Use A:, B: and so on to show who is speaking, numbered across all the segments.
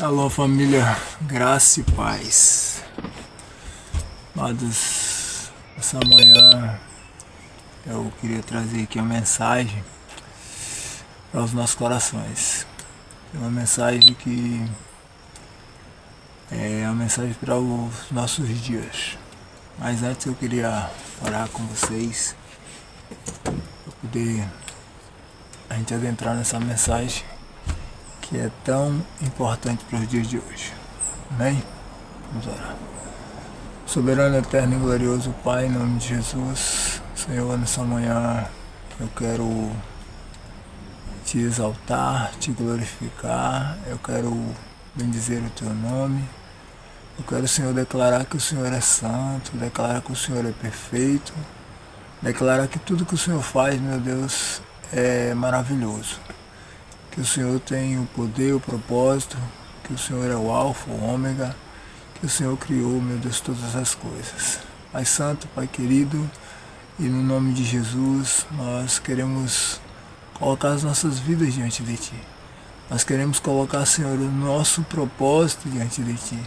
A: Alô família, graça e paz. Amados, essa manhã eu queria trazer aqui uma mensagem para os nossos corações. Uma mensagem que é uma mensagem para os nossos dias. Mas antes eu queria orar com vocês para poder a gente adentrar nessa mensagem que é tão importante para os dias de hoje. Amém? Vamos orar. Soberano, eterno e glorioso Pai, em nome de Jesus, Senhor, nessa manhã eu quero te exaltar, te glorificar, eu quero bendizer o teu nome, eu quero, Senhor, declarar que o Senhor é santo, declarar que o Senhor é perfeito, declarar que tudo que o Senhor faz, meu Deus, é maravilhoso. Que o Senhor tem o poder, o propósito, que o Senhor é o alfa, o ômega, que o Senhor criou, meu Deus, todas as coisas. Pai Santo, Pai querido, e no nome de Jesus, nós queremos colocar as nossas vidas diante de Ti. Nós queremos colocar, Senhor, o nosso propósito diante de Ti.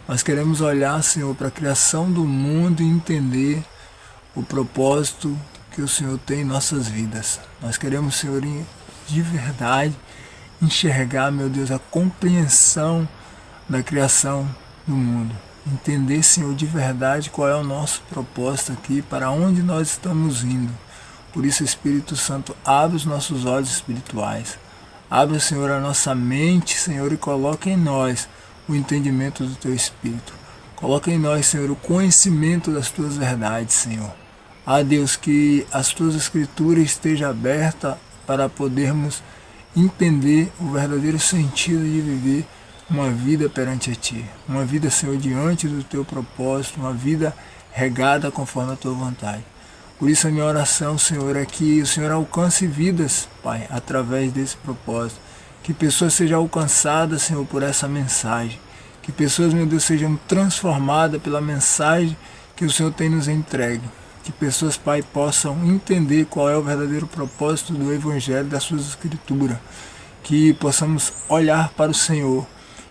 A: Nós queremos olhar, Senhor, para a criação do mundo e entender o propósito que o Senhor tem em nossas vidas. Nós queremos, Senhor, de verdade, enxergar, meu Deus, a compreensão da criação do mundo. Entender, Senhor, de verdade qual é o nosso propósito aqui, para onde nós estamos indo. Por isso, Espírito Santo, abre os nossos olhos espirituais. Abre, Senhor, a nossa mente, Senhor, e coloca em nós o entendimento do Teu Espírito. Coloca em nós, Senhor, o conhecimento das Tuas verdades, Senhor. Deus, que as Tuas Escrituras estejam abertas para podermos entender o verdadeiro sentido de viver uma vida perante a Ti. Uma vida, Senhor, diante do Teu propósito, uma vida regada conforme a Tua vontade. Por isso a minha oração, Senhor, é que o Senhor alcance vidas, Pai, através desse propósito. Que pessoas sejam alcançadas, Senhor, por essa mensagem. Que pessoas, meu Deus, sejam transformadas pela mensagem que o Senhor tem nos entregue. Que pessoas, Pai, possam entender qual é o verdadeiro propósito do Evangelho, das Suas Escrituras. Que possamos olhar para o Senhor.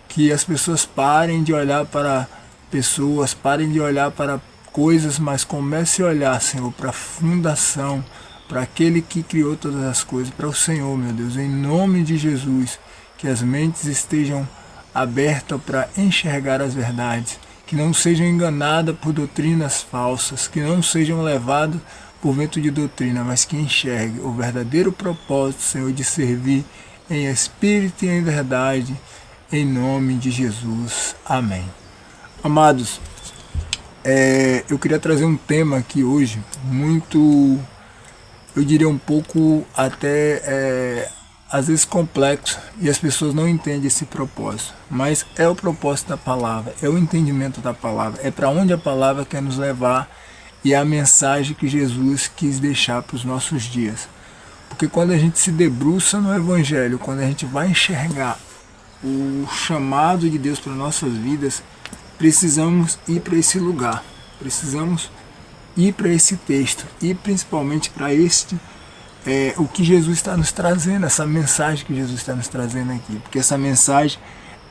A: Que as pessoas parem de olhar para pessoas, parem de olhar para coisas, mas comecem a olhar, Senhor, para a fundação, para aquele que criou todas as coisas, para o Senhor, meu Deus, em nome de Jesus. Que as mentes estejam abertas para enxergar as verdades. Que não sejam enganadas por doutrinas falsas, que não sejam levadas por vento de doutrina, mas que enxerguem o verdadeiro propósito, Senhor, de servir em espírito e em verdade, em nome de Jesus. Amém. Amados, eu queria trazer um tema aqui hoje, muito, eu diria um pouco até às vezes complexo, e as pessoas não entendem esse propósito, mas é o propósito da palavra, é o entendimento da palavra, é para onde a palavra quer nos levar e é a mensagem que Jesus quis deixar para os nossos dias. Porque quando a gente se debruça no Evangelho, quando a gente vai enxergar o chamado de Deus para nossas vidas, precisamos ir para esse lugar, precisamos ir para esse texto e principalmente para o que Jesus está nos trazendo, essa mensagem que Jesus está nos trazendo aqui, porque essa mensagem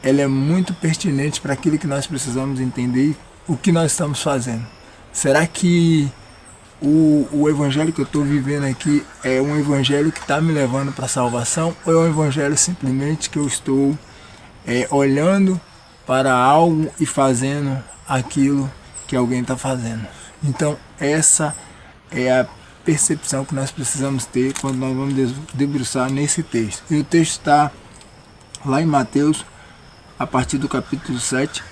A: ela é muito pertinente para aquilo que nós precisamos entender e o que nós estamos fazendo. Será que o evangelho que eu estou vivendo aqui é um evangelho que está me levando para a salvação, ou é um evangelho simplesmente que eu estou olhando para algo e fazendo aquilo que alguém está fazendo? Então essa é a percepção que nós precisamos ter quando nós vamos debruçar nesse texto. E o texto está lá em Mateus, a partir do capítulo 7,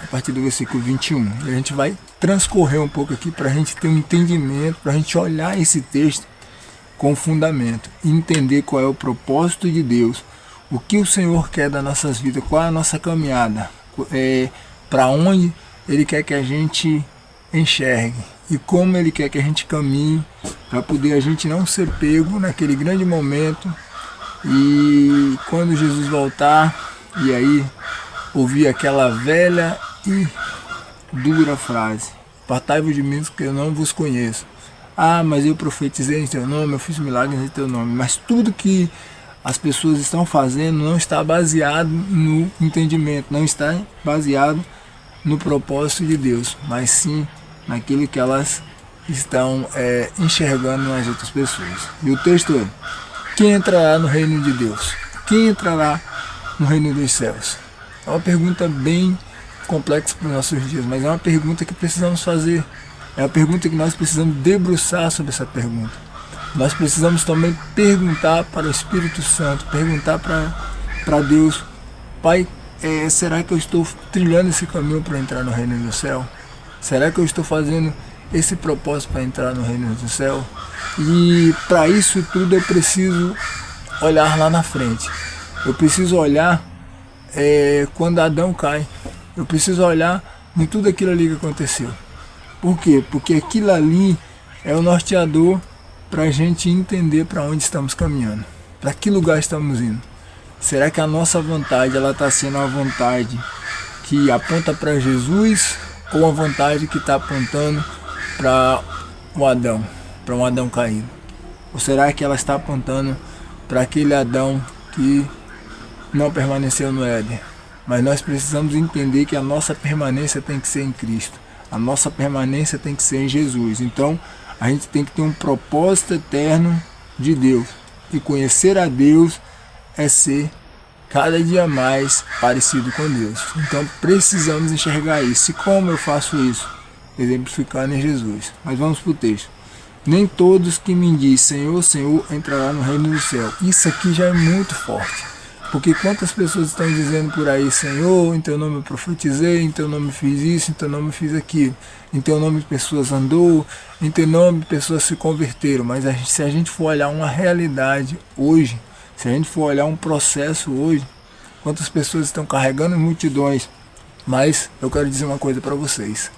A: a partir do versículo 21. E a gente vai transcorrer um pouco aqui para a gente ter um entendimento, para a gente olhar esse texto com fundamento, entender qual é o propósito de Deus, o que o Senhor quer das nossas vidas, qual é a nossa caminhada, para onde Ele quer que a gente enxergue e como Ele quer que a gente caminhe, para poder a gente não ser pego naquele grande momento e quando Jesus voltar, e aí ouvir aquela velha e dura frase: apartai-vos de mim, porque eu não vos conheço. Mas eu profetizei em teu nome, eu fiz milagres em teu nome. Mas tudo que as pessoas estão fazendo não está baseado no entendimento, não está baseado no propósito de Deus, mas sim naquilo que elas estão enxergando nas outras pessoas. E o texto é: quem entrará no reino de Deus? Quem entrará no reino dos céus? É uma pergunta bem complexa para os nossos dias, mas é uma pergunta que precisamos fazer. É uma pergunta que nós precisamos debruçar sobre essa pergunta. Nós precisamos também perguntar para o Espírito Santo, perguntar para Deus: Pai, será que eu estou trilhando esse caminho para entrar no reino do céu? Será que eu estou fazendo esse propósito para entrar no reino do céu? E para isso tudo eu preciso olhar lá na frente. Eu preciso olhar quando Adão cai. Eu preciso olhar em tudo aquilo ali que aconteceu. Por quê? Porque aquilo ali é o norteador para a gente entender para onde estamos caminhando, para que lugar estamos indo. Será que a nossa vontade está sendo uma vontade que aponta para Jesus, ou uma vontade que está apontando para o Adão, para um Adão caído? Ou será que ela está apontando para aquele Adão que não permaneceu no Éden? Mas nós precisamos entender que a nossa permanência tem que ser em Cristo. A nossa permanência tem que ser em Jesus. Então, a gente tem que ter um propósito eterno de Deus. E conhecer a Deus é ser cada dia mais parecido com Deus. Então, precisamos enxergar isso. E como eu faço isso? Exemplificando em Jesus. Mas vamos para o texto. Nem todos que me dizem Senhor, Senhor, entrará no reino do céu. Isso aqui já é muito forte. Porque quantas pessoas estão dizendo por aí: Senhor, em teu nome eu profetizei, em teu nome fiz isso, em teu nome fiz aquilo, em teu nome pessoas andou, em teu nome pessoas se converteram. Mas se a gente for olhar uma realidade hoje, se a gente for olhar um processo hoje, quantas pessoas estão carregando multidões? Mas eu quero dizer uma coisa para vocês.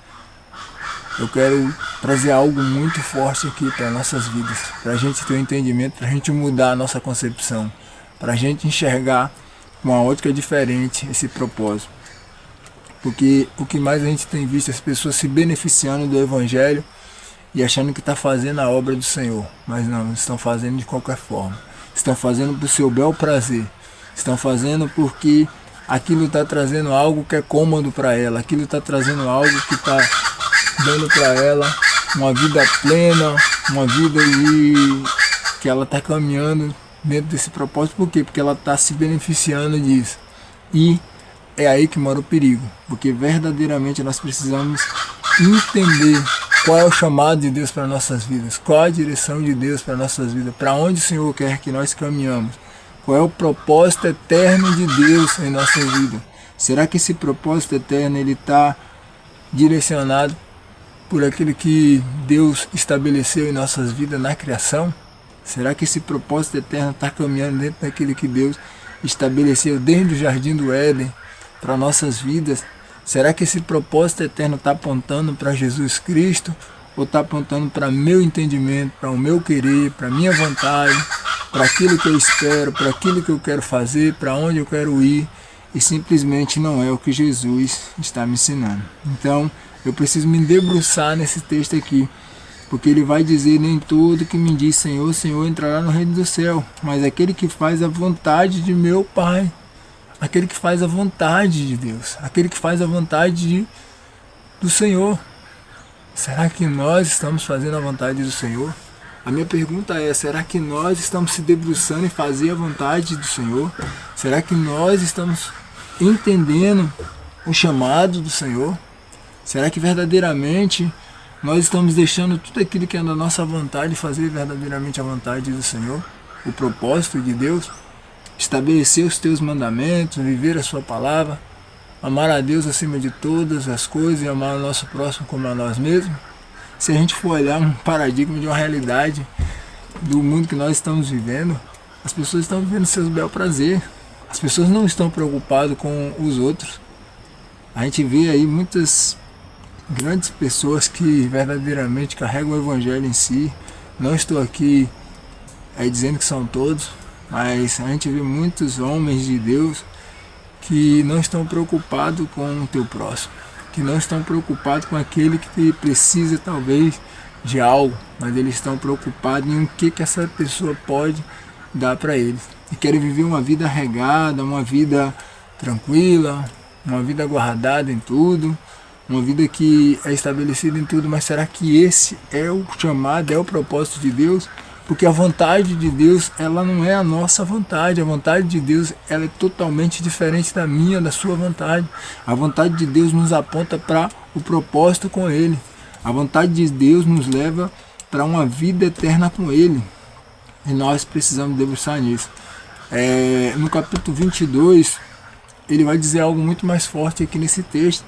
A: Eu quero trazer algo muito forte aqui para nossas vidas, para a gente ter um entendimento, para a gente mudar a nossa concepção, para a gente enxergar com uma ótica diferente esse propósito. Porque o que mais a gente tem visto é as pessoas se beneficiando do Evangelho e achando que está fazendo a obra do Senhor. Mas não, estão fazendo de qualquer forma. Estão fazendo por seu bel prazer. Estão fazendo porque aquilo está trazendo algo que é cômodo para ela. Aquilo está trazendo algo que está dando para ela uma vida plena, uma vida que ela está caminhando dentro desse propósito. Por quê? Porque ela está se beneficiando disso. E é aí que mora o perigo, porque verdadeiramente nós precisamos entender qual é o chamado de Deus para nossas vidas, qual a direção de Deus para nossas vidas, para onde o Senhor quer que nós caminhamos, qual é o propósito eterno de Deus em nossa vida. Será que esse propósito eterno ele está direcionado por aquilo que Deus estabeleceu em nossas vidas na criação? Será que esse propósito eterno está caminhando dentro daquilo que Deus estabeleceu desde o Jardim do Éden para nossas vidas? Será que esse propósito eterno está apontando para Jesus Cristo? Ou está apontando para meu entendimento, para o meu querer, para a minha vontade, para aquilo que eu espero, para aquilo que eu quero fazer, para onde eu quero ir? E simplesmente não é o que Jesus está me ensinando. Então, eu preciso me debruçar nesse texto aqui. Porque ele vai dizer: nem todo que me diz Senhor, Senhor entrará no reino do céu, mas aquele que faz a vontade de meu Pai, aquele que faz a vontade de Deus, aquele que faz a vontade do Senhor. Será que nós estamos fazendo a vontade do Senhor? A minha pergunta é: será que nós estamos se debruçando em fazer a vontade do Senhor? Será que nós estamos entendendo o chamado do Senhor? Será que verdadeiramente nós estamos deixando tudo aquilo que é da nossa vontade fazer verdadeiramente a vontade do Senhor? O propósito de Deus? Estabelecer os teus mandamentos, viver a sua palavra, amar a Deus acima de todas as coisas e amar o nosso próximo como a nós mesmos? Se a gente for olhar um paradigma de uma realidade do mundo que nós estamos vivendo, as pessoas estão vivendo seus bel prazer. As pessoas não estão preocupadas com os outros. A gente vê aí muitas grandes pessoas que verdadeiramente carregam o Evangelho em si. Não estou aqui dizendo que são todos, mas a gente vê muitos homens de Deus que não estão preocupados com o teu próximo, que não estão preocupados com aquele que precisa talvez de algo, mas eles estão preocupados em o que essa pessoa pode dá para eles. E querem viver uma vida regada, uma vida tranquila, uma vida guardada em tudo, uma vida que é estabelecida em tudo. Mas será que esse é o chamado, é o propósito de Deus? Porque a vontade de Deus, ela não é a nossa vontade. A vontade de Deus, ela é totalmente diferente da minha, da sua vontade. A vontade de Deus nos aponta para o propósito com Ele. A vontade de Deus nos leva para uma vida eterna com Ele. E nós precisamos debruçar nisso. No capítulo 22, ele vai dizer algo muito mais forte aqui nesse texto.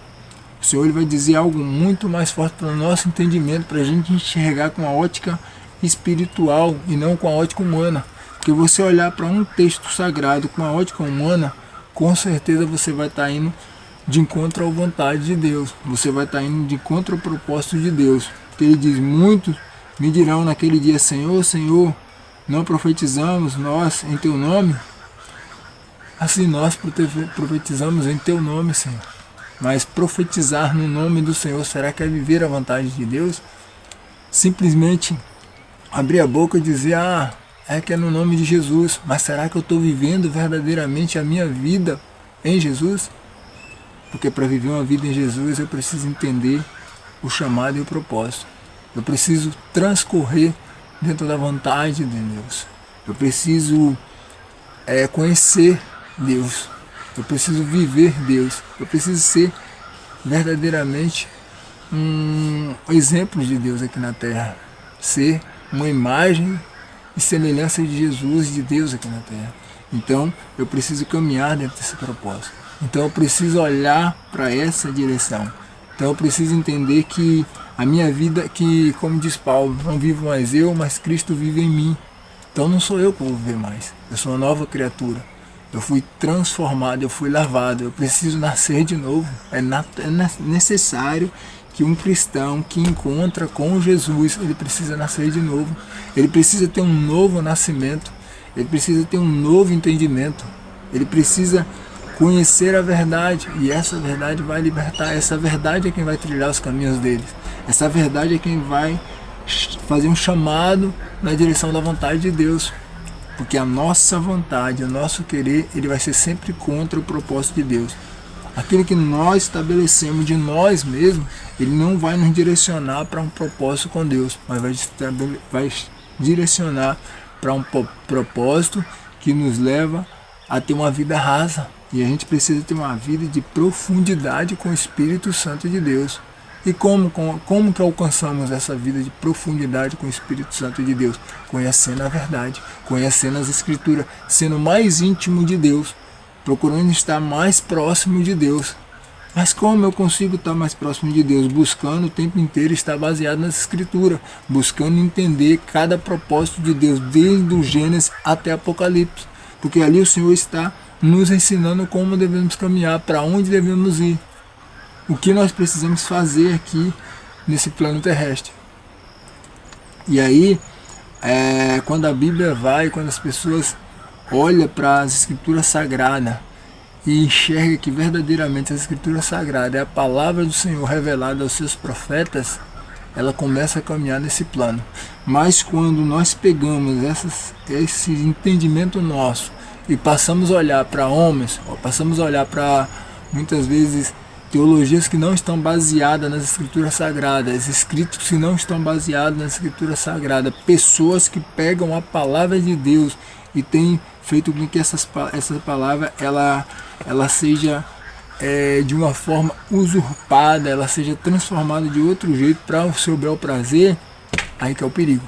A: O Senhor ele vai dizer algo muito mais forte para o nosso entendimento, para a gente enxergar com a ótica espiritual e não com a ótica humana. Porque você olhar para um texto sagrado com a ótica humana, com certeza você vai estar indo de encontro à vontade de Deus. Você vai estar indo de encontro ao propósito de Deus. Porque ele diz: muitos me dirão naquele dia: Senhor, Senhor, não profetizamos nós em teu nome? Assim nós profetizamos em teu nome, Senhor. Mas profetizar no nome do Senhor, será que é viver a vontade de Deus? Simplesmente abrir a boca e dizer: é que é no nome de Jesus. Mas será que eu estou vivendo verdadeiramente a minha vida em Jesus? Porque para viver uma vida em Jesus eu preciso entender o chamado e o propósito. Eu preciso transcorrer dentro da vontade de Deus. Eu preciso conhecer Deus. Eu preciso viver Deus. Eu preciso ser verdadeiramente um exemplo de Deus aqui na terra. Ser uma imagem e semelhança de Jesus e de Deus aqui na terra. Então eu preciso caminhar dentro desse propósito. Então eu preciso olhar para essa direção. Então eu preciso entender que a minha vida, que como diz Paulo, não vivo mais eu, mas Cristo vive em mim. Então não sou eu que vou viver mais. Eu sou uma nova criatura. Eu fui transformado, eu fui lavado. Eu preciso nascer de novo. É necessário que um cristão que encontra com Jesus, ele precisa nascer de novo. Ele precisa ter um novo nascimento. Ele precisa ter um novo entendimento. Ele precisa conhecer a verdade, e essa verdade vai libertar. Essa verdade é quem vai trilhar os caminhos deles. Essa verdade é quem vai fazer um chamado na direção da vontade de Deus. Porque a nossa vontade, o nosso querer, ele vai ser sempre contra o propósito de Deus. Aquilo que nós estabelecemos de nós mesmos, ele não vai nos direcionar para um propósito com Deus, mas vai direcionar para um propósito que nos leva a ter uma vida rasa. E a gente precisa ter uma vida de profundidade com o Espírito Santo de Deus. E como que alcançamos essa vida de profundidade com o Espírito Santo de Deus? Conhecendo a verdade, conhecendo as Escrituras, sendo mais íntimo de Deus, procurando estar mais próximo de Deus. Mas como eu consigo estar mais próximo de Deus? Buscando o tempo inteiro estar baseado nas Escrituras, buscando entender cada propósito de Deus, desde o Gênesis até Apocalipse. Porque ali o Senhor está nos ensinando como devemos caminhar, para onde devemos ir, o que nós precisamos fazer aqui nesse plano terrestre. E aí, quando a Bíblia quando as pessoas olham para as Escrituras Sagradas e enxergam que verdadeiramente a Escritura Sagrada é a palavra do Senhor revelada aos seus profetas, ela começa a caminhar nesse plano. Mas quando nós pegamos esse entendimento nosso e passamos a olhar para homens, ou passamos a olhar para, muitas vezes, teologias que não estão baseadas nas Escrituras Sagradas, escritos que não estão baseados nas Escrituras Sagradas, pessoas que pegam a palavra de Deus e têm feito com que essa palavra ela seja de uma forma usurpada, ela seja transformada de outro jeito para o seu bel prazer, aí que é o perigo.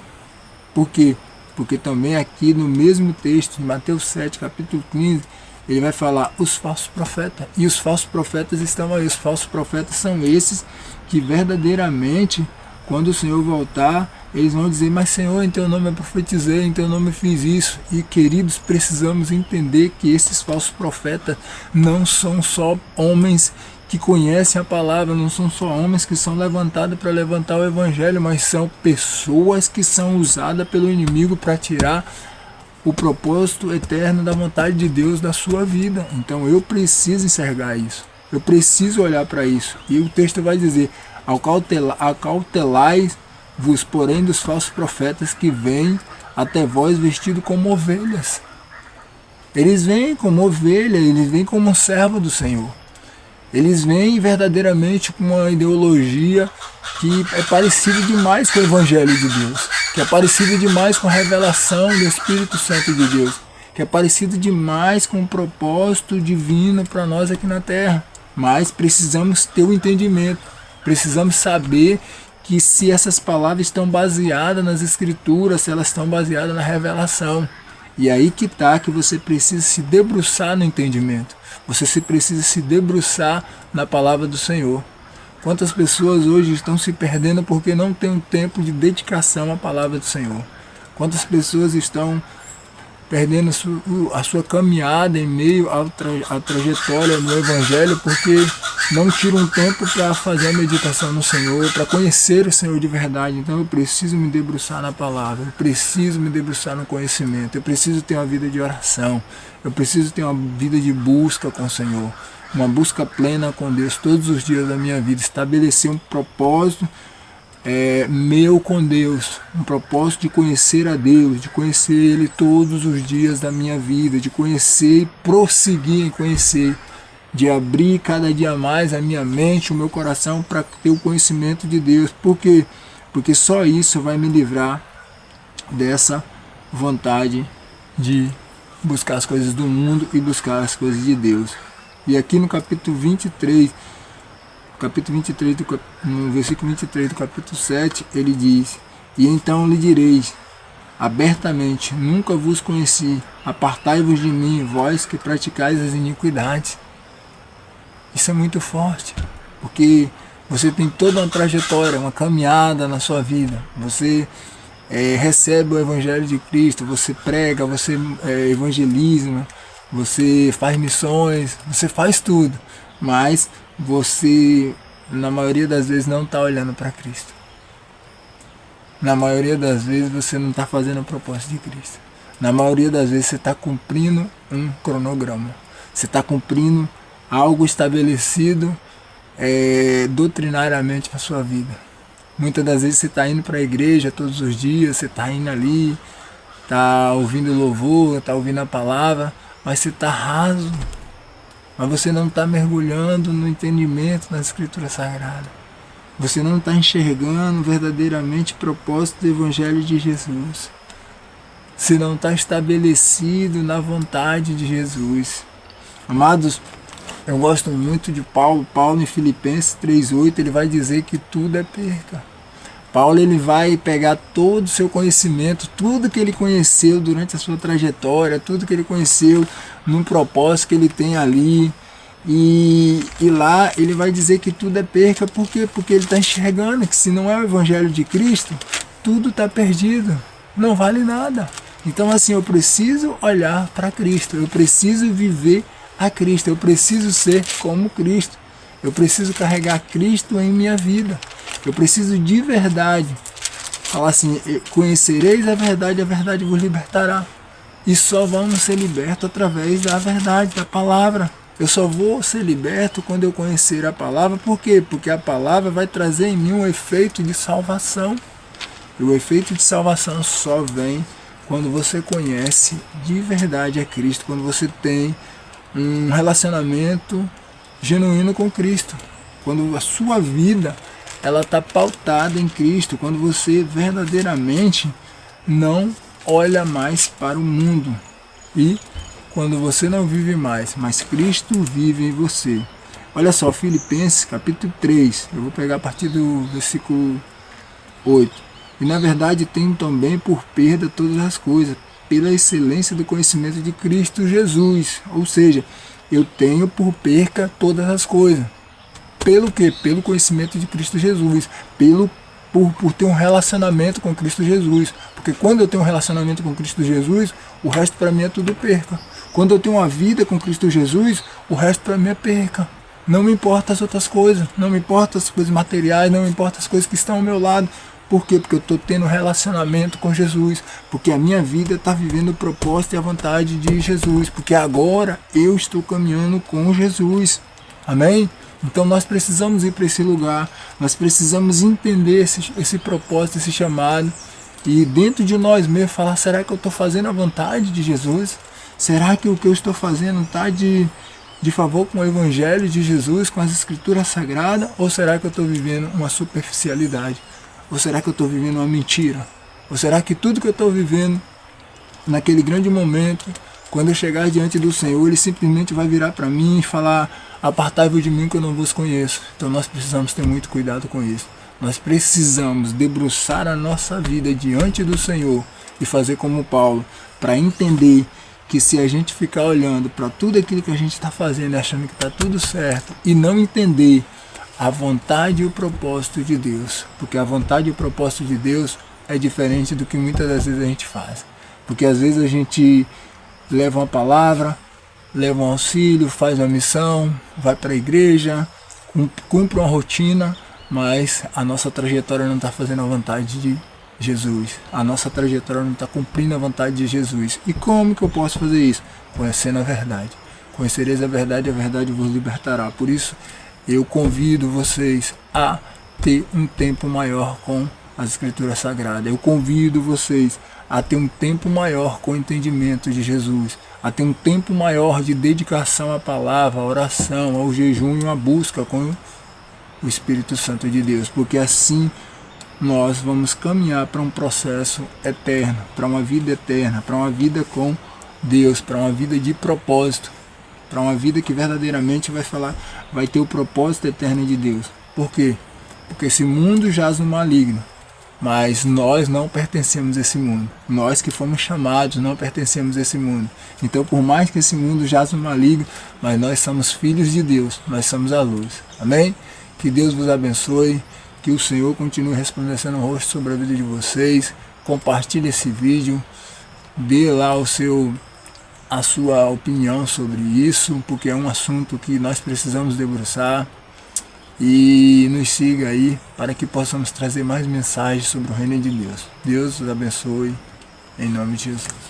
A: Por quê? Porque também aqui no mesmo texto, em Mateus 7, capítulo 15, ele vai falar os falsos profetas. E os falsos profetas estão aí. Os falsos profetas são esses que verdadeiramente, quando o Senhor voltar, eles vão dizer: mas Senhor, em teu nome eu profetizei, em teu nome eu fiz isso. E queridos, precisamos entender que esses falsos profetas não são só homens que conhecem a palavra, não são só homens que são levantados para levantar o evangelho, mas são pessoas que são usadas pelo inimigo para tirar o propósito eterno da vontade de Deus da sua vida. Então eu preciso enxergar isso, eu preciso olhar para isso. E o texto vai dizer: acautelai-vos, porém, dos falsos profetas que vêm até vós vestido como ovelhas. Eles vêm como ovelha, eles vêm como um servo do Senhor. Eles vêm verdadeiramente com uma ideologia que é parecida demais com o Evangelho de Deus, que é parecida demais com a revelação do Espírito Santo de Deus, que é parecido demais com o propósito divino para nós aqui na Terra. Mas precisamos ter o entendimento, precisamos saber que se essas palavras estão baseadas nas Escrituras, se elas estão baseadas na revelação. E aí que está que você precisa se debruçar no entendimento. Você precisa se debruçar na palavra do Senhor. Quantas pessoas hoje estão se perdendo porque não têm um tempo de dedicação à palavra do Senhor? Quantas pessoas estão perdendo a sua caminhada em meio à trajetória no Evangelho porque não tiram um tempo para fazer a meditação no Senhor, para conhecer o Senhor de verdade. Então eu preciso me debruçar na palavra, eu preciso me debruçar no conhecimento, eu preciso ter uma vida de oração, eu preciso ter uma vida de busca com o Senhor, uma busca plena com Deus todos os dias da minha vida, estabelecer um propósito meu com Deus, um propósito de conhecer a Deus, de conhecer Ele todos os dias da minha vida, de conhecer e prosseguir em conhecer, de abrir cada dia mais a minha mente, o meu coração para ter o conhecimento de Deus. Por quê? Porque só isso vai me livrar dessa vontade de buscar as coisas do mundo e buscar as coisas de Deus. E aqui no capítulo 23, no versículo 23 do capítulo 7, ele diz: E então lhe direis abertamente, nunca vos conheci, apartai-vos de mim, vós que praticais as iniquidades. Isso é muito forte, porque você tem toda uma trajetória, uma caminhada na sua vida. Você recebe o Evangelho de Cristo, você prega, você evangeliza, você faz missões, você faz tudo, mas você, na maioria das vezes, não está olhando para Cristo. Na maioria das vezes, você não está fazendo o propósito de Cristo. Na maioria das vezes, você está cumprindo um cronograma. Você está cumprindo algo estabelecido doutrinariamente na sua vida. Muitas das vezes, você está indo para a igreja todos os dias, você está indo ali, está ouvindo louvor, está ouvindo a palavra, mas você está raso. Mas você não está mergulhando no entendimento da Escritura Sagrada. Você não está enxergando verdadeiramente o propósito do Evangelho de Jesus. Você não está estabelecido na vontade de Jesus. Amados, eu gosto muito de Paulo. Paulo em Filipenses 3,8, ele vai dizer que tudo é perca. Paulo, ele vai pegar todo o seu conhecimento, tudo que ele conheceu durante a sua trajetória, tudo que ele conheceu num propósito que ele tem ali, e lá ele vai dizer que tudo é perca. Por quê? Porque ele está enxergando que se não é o Evangelho de Cristo, tudo está perdido, não vale nada. Então assim, eu preciso olhar para Cristo, eu preciso viver a Cristo, eu preciso ser como Cristo, eu preciso carregar Cristo em minha vida. Eu preciso de verdade falar assim: conhecereis a verdade vos libertará. E só vamos ser libertos através da verdade, da palavra. Eu só vou ser liberto quando eu conhecer a palavra. Por quê? Porque a palavra vai trazer em mim um efeito de salvação. E o efeito de salvação só vem quando você conhece de verdade a Cristo, quando você tem um relacionamento genuíno com Cristo, quando a sua vida ela está pautada em Cristo, quando você verdadeiramente não olha mais para o mundo e quando você não vive mais, mas Cristo vive em você. Olha só, Filipenses capítulo 3, eu vou pegar a partir do versículo 8. E na verdade tenho também por perda todas as coisas, pela excelência do conhecimento de Cristo Jesus. Ou seja, eu tenho por perca todas as coisas. Pelo quê? Pelo conhecimento de Cristo Jesus, por ter um relacionamento com Cristo Jesus. Porque quando eu tenho um relacionamento com Cristo Jesus, o resto para mim é tudo perca. Quando eu tenho uma vida com Cristo Jesus, o resto para mim é perca. Não me importa as outras coisas, não me importa as coisas materiais, não me importa as coisas que estão ao meu lado. Por quê? Porque eu estou tendo um relacionamento com Jesus, porque a minha vida está vivendo o propósito e a vontade de Jesus, porque agora eu estou caminhando com Jesus. Amém? Então nós precisamos ir para esse lugar, nós precisamos entender esse propósito, esse chamado, e dentro de nós mesmos falar, será que eu estou fazendo a vontade de Jesus? Será que o que eu estou fazendo está de favor com o Evangelho de Jesus, com as Escrituras Sagradas? Ou será que eu estou vivendo uma superficialidade? Ou será que eu estou vivendo uma mentira? Ou será que tudo que eu estou vivendo naquele grande momento, quando eu chegar diante do Senhor, Ele simplesmente vai virar para mim e falar, apartai-vos de mim que eu não vos conheço? Então nós precisamos ter muito cuidado com isso. Nós precisamos debruçar a nossa vida diante do Senhor e fazer como Paulo, para entender que se a gente ficar olhando para tudo aquilo que a gente está fazendo, achando que está tudo certo, e não entender a vontade e o propósito de Deus, porque a vontade e o propósito de Deus é diferente do que muitas das vezes a gente faz. Porque às vezes a gente leva uma palavra, leva um auxílio, faz uma missão, vai para a igreja, cumpre uma rotina, mas a nossa trajetória não está fazendo a vontade de Jesus. A nossa trajetória não está cumprindo a vontade de Jesus. E como que eu posso fazer isso? Conhecendo a verdade. Conhecereis a verdade vos libertará. Por isso, eu convido vocês a ter um tempo maior com as Escrituras Sagradas. Eu convido vocês a ter um tempo maior com o entendimento de Jesus, a ter um tempo maior de dedicação à palavra, à oração, ao jejum e à busca com o Espírito Santo de Deus, porque assim nós vamos caminhar para um processo eterno, para uma vida eterna, para uma vida com Deus, para uma vida de propósito, para uma vida que verdadeiramente vai ter o propósito eterno de Deus. Por quê? Porque esse mundo jaz no maligno, mas nós não pertencemos a esse mundo. Nós que fomos chamados não pertencemos a esse mundo. Então, por mais que esse mundo jaz no maligno, mas nós somos filhos de Deus, nós somos a luz. Amém? Que Deus vos abençoe, que o Senhor continue resplandecendo o rosto sobre a vida de vocês. Compartilhe esse vídeo, dê lá a sua opinião sobre isso, porque é um assunto que nós precisamos debruçar. E nos siga aí para que possamos trazer mais mensagens sobre o reino de Deus. Deus os abençoe, em nome de Jesus.